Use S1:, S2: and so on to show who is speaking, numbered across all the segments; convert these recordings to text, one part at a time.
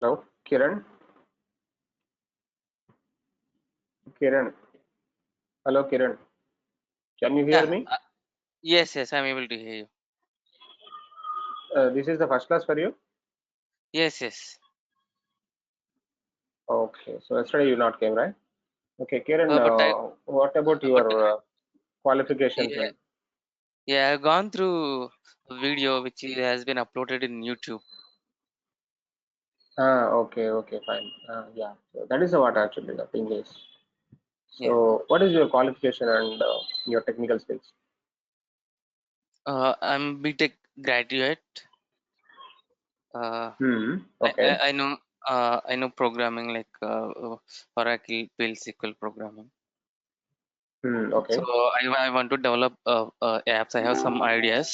S1: Hello, Kiran. Kiran. Hello, Kiran. Can you hear
S2: Yeah.
S1: me?
S2: Yes, I'm able to hear you.
S1: This is the first class for you?
S2: Yes.
S1: Okay, so yesterday you not came, right? Okay, Kiran,
S2: But
S1: what about
S2: but
S1: your qualifications
S2: yeah,
S1: and
S2: I've gone through a video which has been uploaded in YouTube.
S1: okay, fine. Yeah, so that is what actually the thing is.
S2: Yeah.
S1: So, what is your qualification and your technical skills?
S2: I'm BTech graduate.
S1: Okay.
S2: I know programming like Oracle, Build SQL programming. So
S1: Okay.
S2: I want to develop apps. I have some ideas.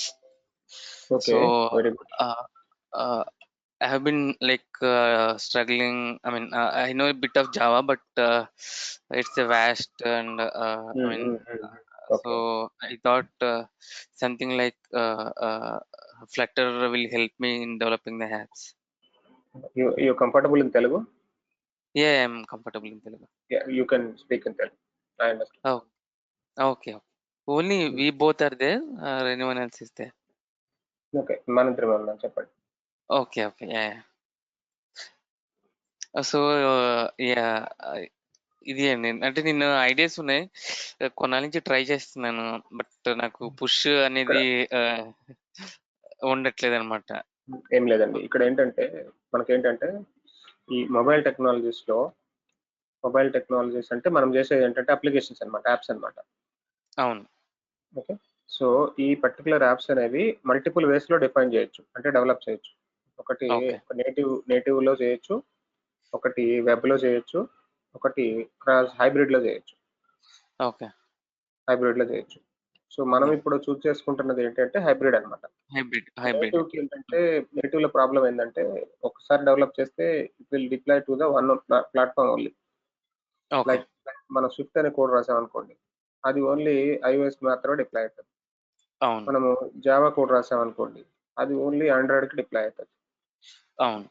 S1: Okay.
S2: So
S1: Very good.
S2: uh, uh, I have been like struggling. I mean, I know a bit of Java, but it's a vast and
S1: Okay.
S2: so I thought something like Flutter will help me in developing the apps.
S1: You comfortable in Telugu?
S2: Yeah, I'm comfortable in Telugu.
S1: Yeah, you can speak in Telugu. I understand.
S2: Oh, okay. Only we both are there, or anyone else is there?
S1: Okay, మనిద్దరమే ఉన్నాం చెప్పండి.
S2: Okay. Yeah. So yeah ఇది అండి అంటే నేను ideas ఉన్నాయి కొన్నాళ్ళ నుంచి try చేస్తున్నాను బట్ నాకు పుష్
S1: ఇక్కడ
S2: అనేది ఉండట్లేదు అనమాట.
S1: ఏం లేదండి. ఇక్కడ ఏంటంటే మనకేంటంటే ఈ మొబైల్ టెక్నాలజీస్ అంటే మనం చేసేది ఏంటంటే అప్లికేషన్స్ అన్నమాట, యాప్స్ అన్నమాట.
S2: అవును.
S1: ఓకే. సో ఈ పర్టిక్యులర్ యాప్స్ అనేవి మల్టిపుల్ వేస్ లో డిఫైన్ చేయొచ్చు, అంటే డెవలప్ చేయొచ్చు. ఒకటి
S2: ఓకే.
S1: నేటివ్ లో చేయొచ్చు, ఒకటి వెబ్ లో చేయొచ్చు, ఒకటి క్రాస్ హైబ్రిడ్ లో చేయొచ్చు.
S2: ఓకే.
S1: హైబ్రిడ్ లో చేయొచ్చు. సో మనం ఇప్పుడు చూస్ చేసుకుంటున్నది ఏంటంటే హైబ్రిడ్ అన్నమాట.
S2: హైబ్రిడ్.
S1: నేటివ్ కి ఏంటంటే నేటివ్ లో ప్రాబ్లం ఏంటంటే ఒకసారి డెవలప్ చేస్తే it will deploy to the one platform only.
S2: Okay.
S1: Like మనం స్విఫ్ట్ అనే కోడ్ రాసాం అనుకోండి, అది ఓన్లీ ఐఓఎస్ మాత్రమే డిప్లాయ్ అవుతుంది.
S2: అవును.
S1: మనము జావా కోడ్ రాసాం అనుకోండి, అది ఓన్లీ ఆండ్రాయిడ్ కి డిప్లాయ్ అవుతుంది.
S2: అవును.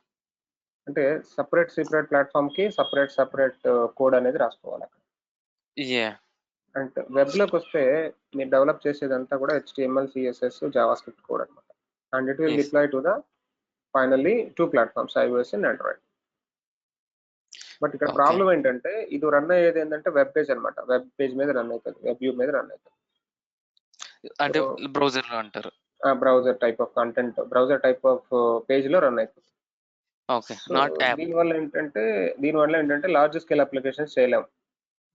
S1: అంటే సెపరేట్ ప్లాట్ఫామ్ కి సపరేట్ కోడ్ అనేది రాసుకోవాలి అక్కడ.
S2: యా.
S1: అండ్ వెబ్ లోకి వస్తే మీరు డెవలప్ చేసేదంతా కూడా HTML, CSS, JavaScript code అనమాట. And it will
S2: S.
S1: Deploy to the finally 2 platforms, iOS and Android. But ఇక్కడ
S2: ఓకే.
S1: ప్రాబ్లం ఏంటంటే ఇది రన్ అయ్యేది ఏంటంటే వెబ్ పేజ్ అనమాట. వెబ్ పేజ్ మీద రన్ అవుతుంది, వెబ్ వ్యూ మీద రన్ అవుతుంది.
S2: అంటే బ్రౌజర్ లో అంటారు.
S1: బ్రౌజర్ టైప్ ఆఫ్ పేజ్ లో రన్ అవుతుంది.
S2: ఓకే.
S1: So
S2: not app.
S1: దీనివల్ల ఏంటంటే లార్జ్ స్కేల్ అప్లికేషన్స్ చేయలేము.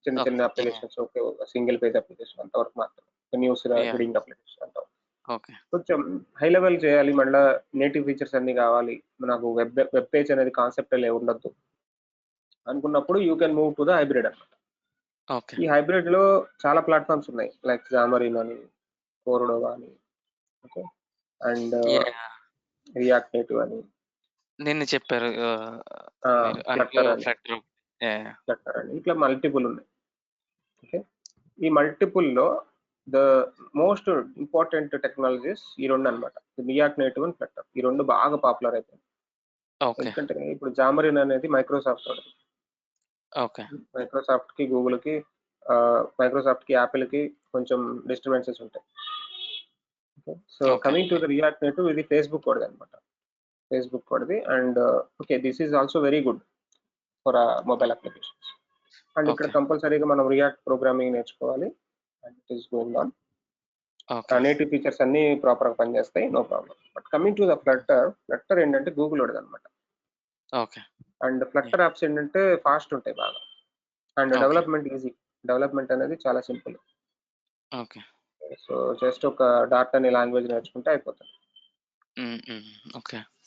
S1: చిన్న
S2: ఓకే.
S1: చిన్న applications, okay, single page application అంతవరకు మాత్రమే, న్యూస్
S2: యా.
S1: రీడింగ్ అప్లికేషన్ అంతవరకు.
S2: ఓకే.
S1: కొంచెం హై లెవెల్ చేయాలి, మళ్ళీ నేటివ్ ఫీచర్స్ అన్ని కావాలి, నాకు వెబ్ పేజ్ అనేది కాన్సెప్ట్ ఉండొద్దు అనుకున్నప్పుడు you can move to the hybrid అనమాట.
S2: ఓకే.
S1: ఈ హైబ్రిడ్ లో చాలా ప్లాట్ఫామ్స్ ఉన్నాయి, లైక్ జామరిన్ అని, కోర్డోవా అని, okay, and
S2: yeah.
S1: React native అని,
S2: నిన్న చెప్పారు మీరు అందులో
S1: ఫ్లట్టర్ అని,
S2: ఫ్లట్టర్.
S1: ఇట్లా మల్టిపుల్ ఉన్నాయి. ఓకే, ఈ మల్టిపుల్ లో ద మోస్ట్ ఇంపార్టెంట్ టెక్నాలజీస్ ఈ రెండు అనమాట, రియాక్ట్ నేటివ్ అండ్ ఫ్లట్టర్. ఈ రెండు బాగా పాపులర్ అయిపోయింది.
S2: ఓకే.
S1: ఎందుకంటే ఇప్పుడు జామరిన్ అనేది మైక్రోసాఫ్ట్ వాడు.
S2: ఓకే.
S1: మైక్రోసాఫ్ట్ కి, గూగుల్ కి, మైక్రోసాఫ్ట్ కి, యాపిల్ కి కొంచెం డిస్టర్బెన్సెస్ ఉంటాయి. So coming to the React native, ఇది ఫేస్బుక్ వాడిది అనమాట. ఫేస్బుక్ వాడిది. And okay, this is also very good for mobile applications. And ఇక్కడ కంపల్సరీగా మనం రియాక్ట్ ప్రోగ్రామింగ్ నేర్చుకోవాలి. And it is going on. Native features అన్ని ప్రాపర్ గా పనిచేస్తాయి, no problem. But coming to the Flutter ఏంటంటే గూగుల్ వాడిది అనమాట. అండ్ ఫ్లట్టర్ యాప్స్ ఏంటంటే ఫాస్ట్ ఉంటాయి బాగా, అండ్ డెవలప్మెంట్ ఈజీ. డెవలప్మెంట్ అనేది చాలా సింపుల్. సో జస్ట్ ఒక డాట్ అనే లాంగ్వేజ్ నేర్చుకుంటే అయిపోతుంది.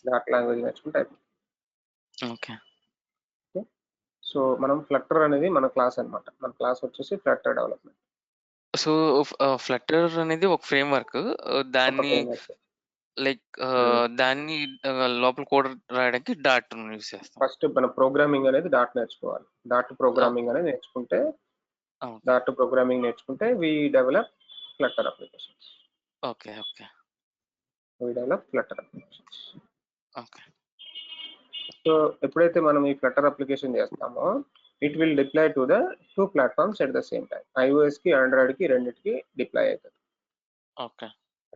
S1: డాట్ లాంగ్వేజ్ నేర్చుకుంటే అయిపోతుంది. సో మనం ఫ్లట్టర్ అనేది మన క్లాస్ అనమాట. మన క్లాస్ వచ్చేసి ఫ్లట్టర్ డెవలప్మెంట్.
S2: సో ఫ్లట్టర్ అనేది ఒక ఫ్రేమ్ వర్క్. దాన్ని లైక్ దాన్ని లోపల కోడ్ రాయడానికి డాట్ యూస్ చేస్తాం.
S1: ఫస్ట్ మన ప్రోగ్రామింగ్ అనేది డాట్ నేర్చుకోవాలి. డాట్ ప్రోగ్రామింగ్ అనేది నేర్చుకుంటే we develop Flutter applications. We develop Flutter applications. So ఎప్పుడైతే మనం ఈ ఫ్లటర్ అప్లికేషన్ చేస్తామో it will deploy to the 2 platforms at the same time. iOS కి ఆండ్రాయిడ్ కి రెండిటికి డిప్లాయ్ అవుతుంది.
S2: ఓకే.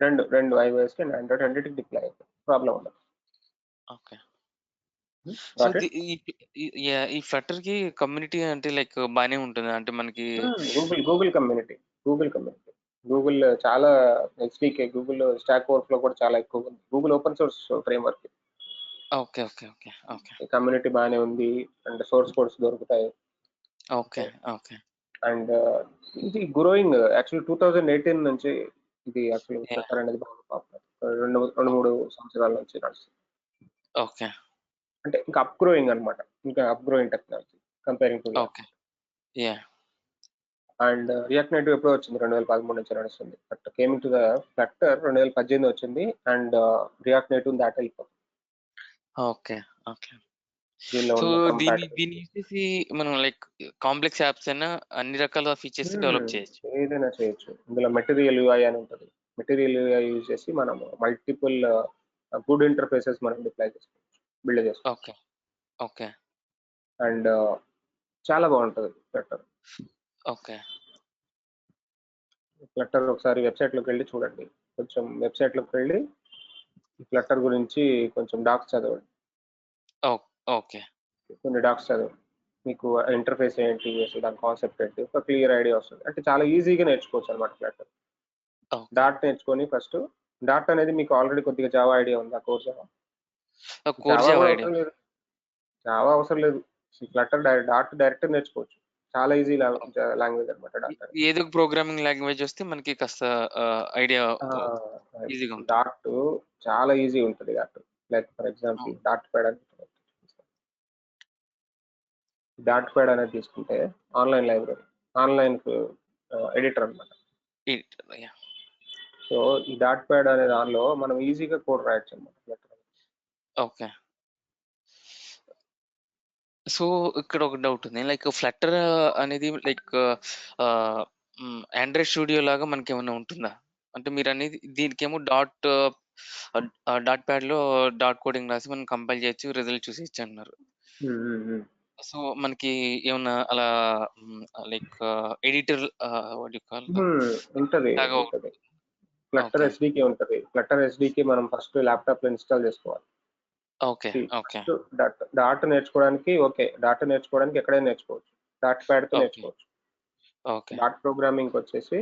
S1: రెండు iOS కి అండ్ ఆండ్రాయిడ్ రెండిటికి డిప్లాయ్ అవుతుంది. ప్రాబ్లం ఉండదు.
S2: ఓకే. So
S1: Got it?
S2: ఈ ఫ్లటర్ కి కమ్యూనిటీ అంటే లైక్ బానే ఉంటుంది అంటే మనకి
S1: గూగుల్ కమ్యూనిటీ గూగుల్ చాలా ఎస్డికే గూగుల్ స్టాక్ ఓవర్ఫ్లో కూడా చాలా ఎక్కువ ఉంది. Google open source framework
S2: okay. Okay. Okay. Okay.
S1: Community బాగానే ఉంది అండ్ సోర్స్ కోడ్స్ దొరుకుతాయి.
S2: ఓకే. ఓకే.
S1: అండ్ ఇది గ్రోయింగ్ యాక్చువల్లీ 2018 నుంచి ఇది యాక్చువల్లీ ఫ్లటర్ అనేది బాగా పాపులర్. రెండు మూడు సంవత్సరాల నుంచి నడుస్తుంది.
S2: ఓకే.
S1: అంటే ఇంకా అప్ గ్రోయింగ్ అనమాట, ఇంకా up growing technology comparing to
S2: okay. Yeah.
S1: And react native ఎప్పుడో వచ్చింది, 2013 నుంచి నడుస్తుంది. బట్ కేమింగ్ టు ద ఫ్లటర్ 2018 వచ్చింది అండ్ రియాక్ట్ నేటివ్ దాటి వెళ్ళిపోతుంది.
S2: ఓకే. ఓకే.
S1: దీనిలో
S2: సో
S1: ఉన్న
S2: దీన్ని యూజ్ చేసి మనం లైక్ కాంప్లెక్స్ యాప్స్ అయినా అన్ని రకాల ఫీచర్స్ డెవలప్ చేయొచ్చు.
S1: ఏదైనా చేయొచ్చు. ఇందులో మెటీరియల్ యూఐ అని ఉంటుంది. మెటీరియల్ యూఐ యూజ్ చేసి మనం మల్టిపుల్ గుడ్ ఇంటర్ఫేసెస్ మనం డిప్లాయ్ చేసుకోవచ్చు, బిల్డ్ చేసుకోవచ్చు.
S2: ఓకే. ఓకే.
S1: అండ్ చాలా బాగుంటుంది ఫ్లటర్.
S2: ఓకే.
S1: ఫ్లటర్ ఒకసారి వెబ్సైట్లోకి వెళ్ళి చూడండి. కొంచెం వెబ్సైట్లోకి వెళ్ళి ఫ్లటర్ గురించి కొంచెం డాక్స్ చదవండి.
S2: ఓకే.
S1: కొన్ని డాక్స్ చదవండి. మీకు ఇంటర్ఫేస్ ఏంటి, అసలు దాని కాన్సెప్ట్ ఏంటి, ఒక క్లియర్ ఐడియా వస్తుంది. అంటే చాలా ఈజీగా నేర్చుకోవచ్చు అనమాట ఫ్లటర్. డాట్ నేర్చుకొని ఫస్ట్. డాట్ అనేది మీకు ఆల్రెడీ కొద్దిగా జావా ఐడియా ఉందా? కోర్ జావా
S2: CoreJava
S1: కూడా
S2: ఐడియా.
S1: అవసరం లేదు. జావా అవసరం లేదు. ఫ్లటర్ డాట్ డైరెక్ట్ నేర్చుకోవచ్చు. చాలా ఈజీ లాంగ్వేజ్ అనమాట డాట్ అనేది.
S2: ఏదో ఒక ప్రోగ్రామింగ్ లాంగ్వేజ్ వస్తే మనకి కాస్త ఐడియా ఈజీగా ఉంటుంది.
S1: డాట్ చాలా ఈజీ ఉంటుంది. Like for example dot pad అనేది తీసుకుంటే ఆన్లైన్ లైబ్రరీ, ఆన్లైన్ ఎడిటర్ అనమాట. సో ఈ డాట్ ప్యాడ్ అనే దానిలో మనం ఈజీగా కోడ్ రాయొచ్చు అనమాట.
S2: ఓకే. సో ఇక్కడ ఒక డౌట్ ఉంది. లైక్ ఫ్లటర్ అనేది లైక్ ఆండ్రాయిడ్ స్టూడియో లాగా మనకి ఏమైనా ఉంటుందా? అంటే మీరు అనేది దీనికేమో డాట్ ప్యాడ్ లో డాట్ కోడింగ్ రాసి మనం కంపైల్ చేయొచ్చు, రిజల్ట్ చూసేయచ్చు అన్నారు. సో మనకి ఏమన్నా అలా లైక్ ఎడిటర్
S1: ఉంటది. ఫ్లటర్ ఎస్డికే ఉంటది. ఫ్లటర్ ఎస్డికే మనం ఫస్ట్ ల్యాప్టాప్ లో ఇన్స్టాల్ చేసుకోవాలి.
S2: ఓకే. ఓకే.
S1: డాట్ నేర్చుకోవడానికి డాట్ నేర్చుకోవడానికి ఎక్కడైనా నేర్చుకోవచ్చు. డాట్ ప్యాడ్ తో నేర్చుకోవచ్చు.
S2: ఓకే.
S1: డాట్ ప్రోగ్రామింగ్ వచ్చేసి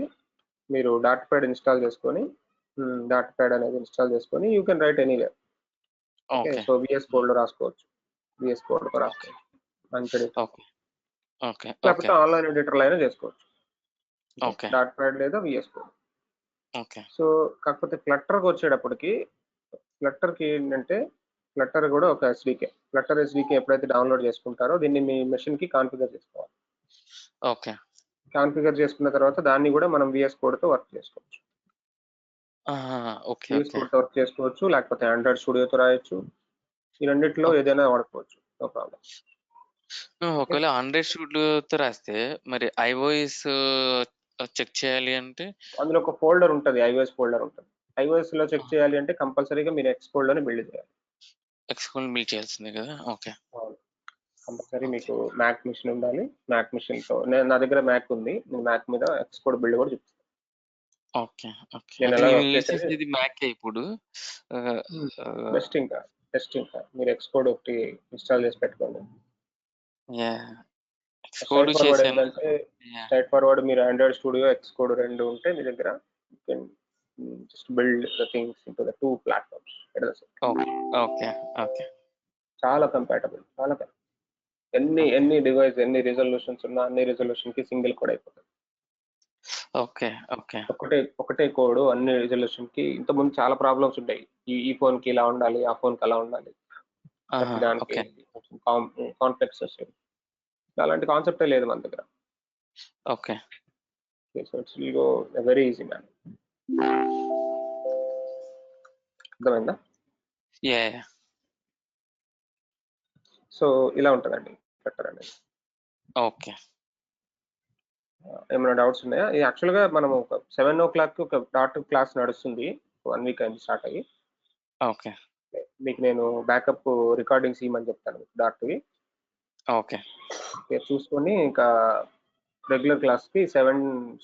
S1: మీరు డాట్ ప్యాడ్ ఇన్స్టాల్ చేసుకొని డాట్ ప్యాడ్ అనేది ఇన్స్టాల్ చేసుకొని you can write anywhere. Okay. So VS code లో రాసుకోవచ్చు. విఎస్ కోడ్ లో రాసుకోవచ్చు. లేకపోతే ఆన్లైన్ ఎడిటర్ లో అయినా చేసుకోవచ్చు. డాట్ ప్యాడ్ లేదా విఎస్ కోడ్. సో కాకపోతే ఫ్లటర్ కి వచ్చేటప్పటికి ఫ్లటర్ కి ఏంటంటే ఫ్లటర్ కూడా ఒక ఎస్డికే. ఫ్లటర్ ఎస్డికే ఎప్పుడైతే డౌన్లోడ్ చేసుకుంటారో దీన్ని మీ మెషిన్ కి కాన్ఫిగర్ చేసుకోవాలి.
S2: ఓకే.
S1: కాన్ఫిగర్ చేసుకున్న తర్వాత దాన్ని కూడా మనం విఎస్ కోడ్ తో వర్క్ చేసుకోవచ్చు. విఎస్ కోడ్ తో వర్క్ చేసుకోవచ్చు, లేకపోతే ఆండ్రాయిడ్ స్టూడియోతో రాయొచ్చు. ఈ రెండిట్లో ఏదైనా వాడుకోవచ్చు, నో ప్రాబ్లం.
S2: ఒకవేళ ఆండ్రాయిడ్ స్టూడియోతో రాస్తే మరి ఐఓఎస్ చెక్ చేయాలి అంటే
S1: అందులో ఒక ఫోల్డర్ ఉంటుంది, ఐఓఎస్ ఫోల్డర్ ఉంటుంది. ఐఓఎస్ లో చెక్ చేయాలి అంటే కంపల్సరీగా మీరు ఎక్స్ కోడ్ లోనే బిల్డ్ చేయాలి.
S2: ఎక్స్ కోడ్ బిల్డ్ చేయాల్సిందే కదా? ఓకే.
S1: కంపల్సరీ మీకు మ్యాక్ మిషన్ ఉండాలి. మ్యాక్ మిషన్ తో నా దగ్గర మ్యాక్ ఉంది, నేను మ్యాక్ మీద ఎక్స్ కోడ్ బిల్డ్ కూడా చూపిస్తాను.
S2: ఓకే. ఓకే. నేను యూజ్ చేసేది మ్యాక్ ఇప్పుడు.
S1: బెస్ట్ ఇంకా మీరు ఎక్స్ కోడ్ ఒకటి ఇన్స్టాల్ చేసి పెట్టుకోండి. స్ట్రైట్ ఫార్వర్డ్ ఏంటంటే స్ట్రైట్ ఫార్వర్డ్ మీరు ఆండ్రాయిడ్ స్టూడియో ఎక్స్ కోడ్ రెండు ఉంటే మీ దగ్గర just build the things into the 2 platforms.
S2: Okay. Okay.
S1: చాలా కంపాటబుల్. ఎన్ని డివైస్ ఎన్ని రిజల్యూషన్స్ ఉన్నా అన్ని రిజల్యూషన్ కి సింగిల్ కోడ్ అయిపోతుంది.
S2: ఓకే. ఓకే.
S1: ఒకటే కోడ్ అన్ని రిజల్యూషన్ కి. ఇంతకుముందు చాలా ప్రాబ్లమ్స్ ఉంటాయి. ఈ ఫోన్ కి ఇలా ఉండాలి, ఆ ఫోన్ కి అలా ఉండాలి, దానికి కాంప్లెక్స్ వస్తుంది. అలాంటి కాన్సెప్టే లేదు మన దగ్గర.
S2: Okay.
S1: So it's will go very easy man. అర్థమైందా? సో ఇలా ఉంటుందండి ఫ్లటర్ అనేది.
S2: ఓకే.
S1: ఏమైనా డౌట్స్ ఉన్నాయా? యాక్చువల్గా మనం ఒక 7 o'clock ఒక డాట్ క్లాస్ నడుస్తుంది. 1 week అయింది స్టార్ట్ అయ్యి.
S2: ఓకే.
S1: మీకు నేను బ్యాకప్ రికార్డింగ్స్ ఇవ్వమని చెప్తాను డాక్టర్వి.
S2: ఓకే.
S1: చూసుకొని ఇంకా రెగ్యులర్ క్లాస్కి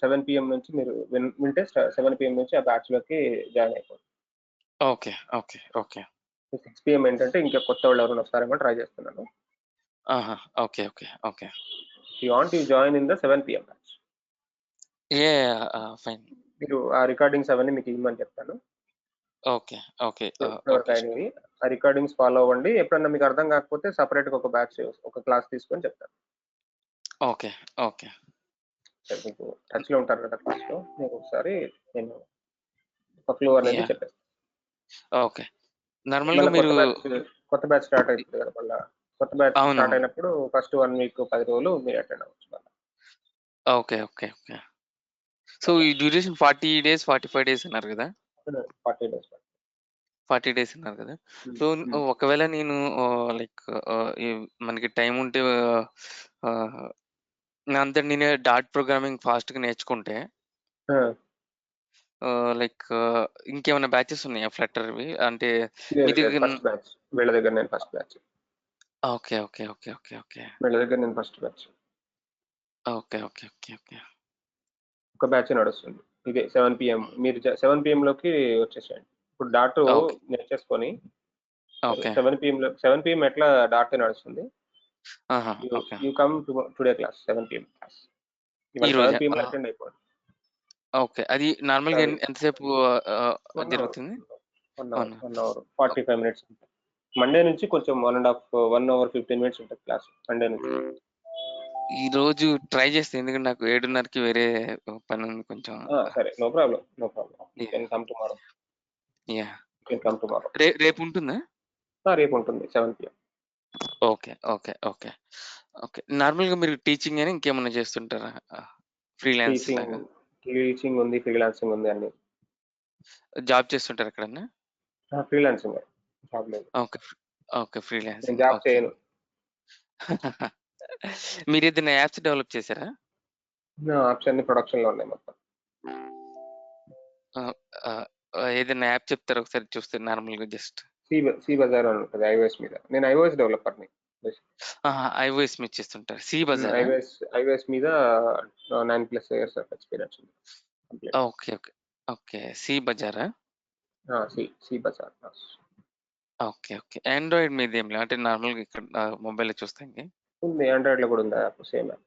S1: 7 PM నుంచి మీరు వింటే 7 PM నుంచి ఆ బ్యాచ్లోకి జాయిన్ అయిపోండి.
S2: ఓకే. ఓకే. ఓకే.
S1: 6 PM ఏంటంటే ఇంకా కొత్త వాళ్ళు ఎవరైనా వస్తారేమో ట్రై చేస్తున్నాను.
S2: ఆహా! Okay. Okay. Okay.
S1: You want you join in the 7 PM batch.
S2: Fine.
S1: మీరు ఆ రికార్డింగ్స్ అవన్నీ మీకు ఇవ్వమని చెప్తాను.
S2: ఓకే. ఓకే.
S1: ఎవరికి అయినవి ఆ రికార్డింగ్స్ ఫాలో అవ్వండి. ఎప్పుడన్నా మీకు అర్థం కాకపోతే సపరేట్గా ఒక బ్యాచ్ ఒక క్లాస్ తీసుకొని చెప్తాను.
S2: ఓకే. ఓకే.
S1: మీకు టచ్లో ఉంటారు కదా క్లాస్లో, మీకు ఒకసారి నేను ఒక ఫ్లో అనేది చెప్పేస్తాను.
S2: ఓకే. నార్మల్గా మీరు
S1: కొత్త బ్యాచ్ స్టార్ట్ అవుతుంది కదా, మళ్ళీ కొత్త బ్యాచ్
S2: అవును.
S1: స్టార్ట్ అయినప్పుడు ఫస్ట్ 1 week 10 రోజులు మీరు అటెండ్ అవ్వచ్చు.
S2: ఓకే. ఓకే. ఓకే. సో ఈ డ్యూరేషన్ 40 days 45 days అన్నారు కదా.
S1: 40 days
S2: 40 days అన్నారు కదా. సో ఒకవేళ నేను లైక్ మనకి టైం ఉంటే అంతా నేనే డాట్ ప్రోగ్రామింగ్ ఫాస్ట్గా నేర్చుకుంటే లైక్ ఇంకేమైనా బ్యాచెస్ ఉన్నాయా ఫ్లట్టర్వి? అంటే మీ దగ్గర
S1: ఫస్ట్ బ్యాచ్ వీళ్ళ దగ్గర నేను first batch.
S2: Okay. Okay. Okay. Okay. Okay.
S1: వీళ్ళ దగ్గర నేను first batch.
S2: Okay. Okay. Okay. Okay.
S1: ఒక బ్యాచ్ నడుస్తుంది. ఇదే 7 PM. మీరు 7 PM లోకి వచ్చేసేయండి. ఇప్పుడు డాట్
S2: ఓకే.
S1: నేర్చేసుకొని
S2: ఓకే.
S1: 7 PM ఎట్లా డాట్ నడుస్తుంది.
S2: ఆహా! Okay.
S1: You come today class 7 PM class. ఇవాళ
S2: ఈ
S1: 7
S2: రోజా?
S1: PM అటెండ్ అయిపోండి.
S2: ఓకే. అది నార్మల్‌గా ఎంతసేపు
S1: 1 అవర్.
S2: జరుగుతుంది?
S1: 1 అవర్ 45 minutes. మండే నుంచి కొంచెం 1 hour 15 minutes ఉంటుంది క్లాస్ మండే నుంచి.
S2: ఈరోజు ట్రై చేస్తా. ఎందుకంటే నాకు 7:30కి వేరే పని ఉంది కొంచెం.
S1: సరే, no problem. You can come tomorrow.
S2: Yeah!
S1: You can come tomorrow.
S2: రేపు ఉంటుందా?
S1: రేపు ఉంటుంది 7 PM.
S2: Okay. Okay. Okay. Okay. నార్మల్‌గా మీరు టీచింగ్ అని ఇంకేమన్నా చేస్తుంటారా? ఫ్రీలాన్స్ లాగా?
S1: టీచింగ్ ఉంది, ఫ్రీలాన్సింగ్ ఉంది అన్ని.
S2: జాబ్ చేస్తుంటారా ఎక్కడన్నా?
S1: ఫ్రీలాన్సింగ్ జాబ్ లేదు.
S2: ఓకే. ఓకే.
S1: నేను
S2: ఫ్రీలాన్సింగ్.
S1: Job
S2: okay.
S1: చేయను.
S2: మీరేదైనా యాప్స్ డెవలప్ చేశారా?
S1: నా యాప్స్ అన్ని ప్రొడక్షన్‌లో ఉన్నాయి మొత్తం.
S2: ఆహ్, ఆహ్, ఏదైనా యాప్ చెప్తారా ఒకసారి చూస్తే నార్మల్‌గా జస్ట్?
S1: సి బజార్ అని ఉంటుంది ఐఓఎస్ మీద. నేను ఐఓఎస్ డెవలపర్‌ని.
S2: ఐఓఎస్ మీద చేస్తుంటారు. సి బజారా?
S1: ఐఓఎస్ మీద 9+ years ఆఫ్ ఎక్స్‌పీరియన్స్ ఉంది. కంప్లీట్.
S2: ఓకే. ఓకే. ఓకే. సి బజారా?
S1: సి బజార్.
S2: ఓకే. ఓకే. ఆండ్రాయిడ్ మీద ఏం లేవా? అంటే నార్మల్‌గా ఇక్కడ మొబైల్‌లో చూస్తానికి.
S1: ఉంది. ఆండ్రాయిడ్‌లో కూడా ఉంది app same app.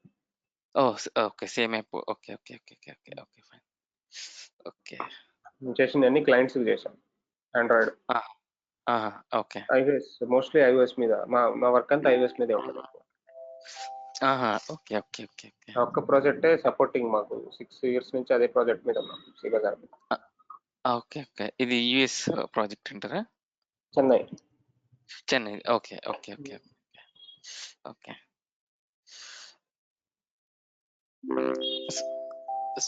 S2: Okay. Same app. Okay. Okay. Okay. Okay. Okay. Okay. Fine. Okay.
S1: నేను చేసినవన్నీ క్లయింట్స్‌కి చేశాను. ఆండ్రాయిడ్.
S2: ఆహా! ఓకే.
S1: మోస్ట్లీ ఐఓఎస్ మీద. మా వర్క్ అంతా ఐఓఎస్ మీదే ఉంటుంది.
S2: ఆహా! ఓకే. ఓకే. ఓకే. ఓకే.
S1: ఆ ఒక్క ప్రాజెక్టే సపోర్టింగ్ మాకు 6 years నుంచి అదే ప్రాజెక్ట్ మీద ఉన్నాం. సి బజార్ మీద.
S2: ఓకే. ఓకే. ఇది యూఎస్ ప్రాజెక్ట్ అంటారా?
S1: Chennai.
S2: Chennai. Okay. Okay. Okay. Okay. Okay.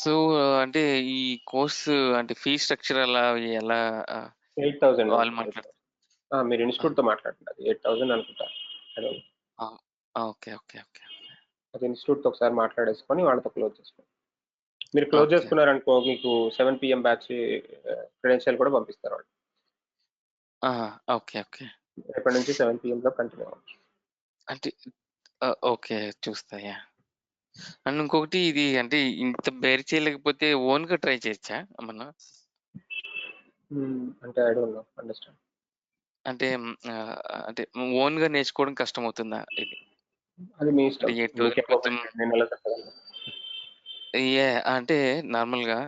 S2: So, అంటే ఈ కోర్సు అంటే ఫీ స్ట్రక్చర్ ఎలా
S1: 8,000
S2: వాళ్ళు
S1: ఉంటుంది.
S2: మాట్లాడతారు?
S1: మీరు ఇన్‌స్టిట్యూట్‌తో మాట్లాడండి. అది 8,000 అనుకుంటా.
S2: ఓకే. ఓకే. ఓకే.
S1: అది ఇన్‌స్టిట్యూట్‌తో ఒకసారి మాట్లాడేసుకొని వాళ్ళతో క్లోజ్ చేసుకోండి. మీరు క్లోజ్
S2: ఓకే.
S1: చేసుకున్నారనుకో మీకు 7 PM బ్యాచ్ క్రెడెన్షియల్ కూడా పంపిస్తారు వాళ్ళు.
S2: ఓకే. ఓకే.
S1: రేపటి నుంచి 7 PMలో కంటిన్యూ అవ్వచ్చు.
S2: అంటే ఓకే. చూస్తా. యాహ్! అండ్ ఇంకొకటి ఇది అంటే ఇంత బేర్ చేయలేకపోతే ఓన్‌గా ట్రై చేయొచ్చా ఏమన్నా?
S1: అంటే ఐ డోంట్ నో అండర్‌స్టాండ్.
S2: అంటే ఓన్‌గా నేర్చుకోవడం కష్టమవుతుందా ఇది?
S1: అది మీ
S2: అంటే
S1: ఇష్టం.
S2: 8
S1: మీ
S2: రోజులు కొంచెం
S1: కేపబిలిటీ నేను ఎలా చెప్పగలను.
S2: అంటే నార్మల్‌గా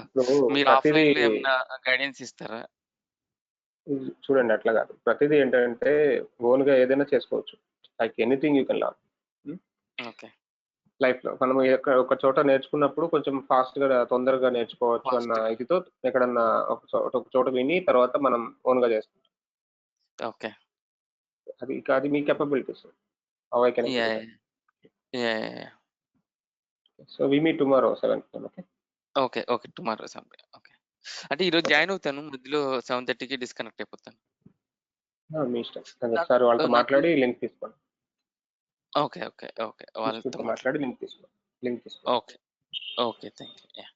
S1: ఇప్పుడు
S2: మీరు
S1: ప్రతిదీ
S2: ఆఫ్‌లైన్‌లో ఏమన్నా గైడెన్స్ ఇస్తారా?
S1: చూడండి, అట్లా కాదు. ప్రతిదీ ఏంటంటే ఓన్‌గా ఏదైనా చేసుకోవచ్చు. Like anything you can learn.
S2: Okay.
S1: లైఫ్‌లో మనం ఒక చోట నేర్చుకున్నప్పుడు కొంచెం ఫాస్ట్‌గా తొందరగా నేర్చుకోవచ్చు అన్న
S2: ఫాస్ట్‌గా.
S1: ఇదితో ఎక్కడన్నా ఒక చోట విని తర్వాత మనం ఓన్‌గా చేసుకుంటాం.
S2: ఓకే.
S1: అది మీ capabilities. How I can
S2: yeah!
S1: Improve
S2: yeah!
S1: That.
S2: Yeah! Yeah! Yeah!
S1: So we meet tomorrow 7 PM. Okay.
S2: Okay. Okay. Tomorrow Sunday. Okay. అంటే ఈరోజు
S1: ఓకే.
S2: జాయిన్ అవుతాను. మధ్యలో 7:30కి డిస్కనెక్ట్ అయిపోతాను.
S1: మీ ఇష్టం. అది
S2: నాకు
S1: ఒకసారి వాళ్ళతో
S2: నాకు
S1: మాట్లాడి లింక్ తీసుకోండి.
S2: ఓకే. ఓకే. ఓకే. వాళ్ళతో
S1: ఇన్‌స్టిట్యూట్‌తో
S2: మాట్లాడతాను.
S1: మాట్లాడి లింక్ తీసుకోండి.
S2: Okay. Okay. Thank you. Yeah!